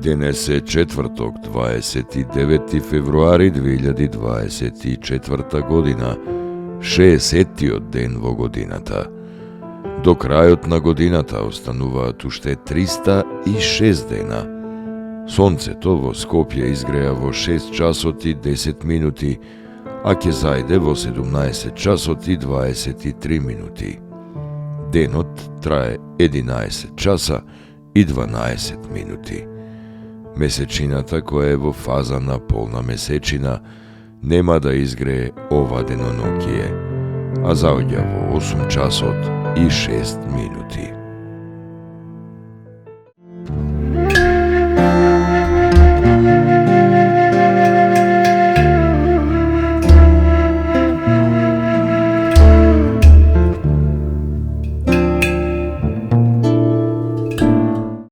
Денес е четврток, 29 февруари 2024 година, 60-тиот ден во годината. До крајот на годината остануваат уште 306 дена. Сонцето во Скопје изгреа во 6 часот и 10 минути, а ќе зајде во 17 часот и 23 минути. Денот трае 11 часа и 12 минути. Месечината, која е во фаза на полна месечина, нема да изгрее ова денонокие, а заоѓа во 8 часот и 6 минути.